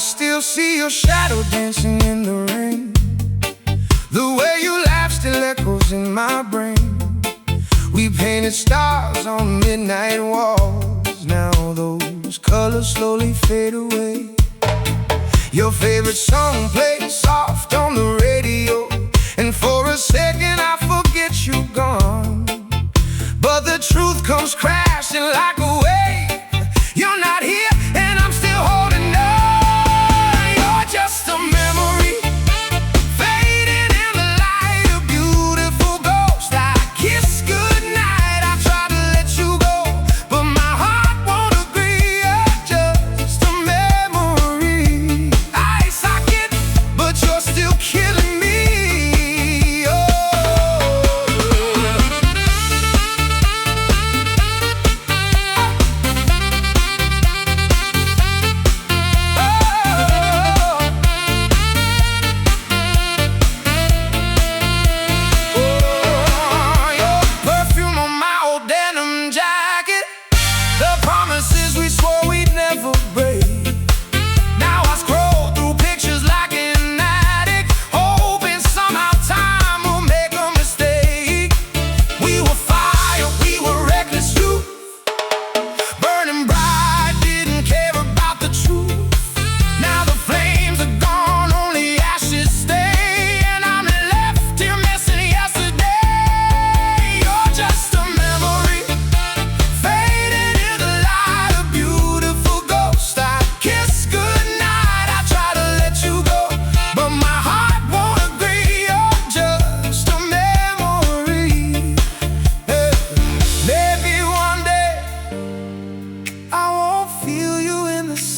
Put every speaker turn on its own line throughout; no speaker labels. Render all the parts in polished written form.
still see your shadow dancing in the rain. The way you laugh still echoes in my brain. We painted stars on midnight walls. Now those colors slowly fade away. Your favorite song plays soft on the radio, and for a second I forget you're gone. But the truth comes crashing like a wave. You're not here and I'm still holding on. You're just a memory, fading in the light, a beautiful ghost. I kiss goodnight, I try to let you go, but my heart won't agree. You're just a memory. Eye socket, but you're still killing me.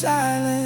Silence.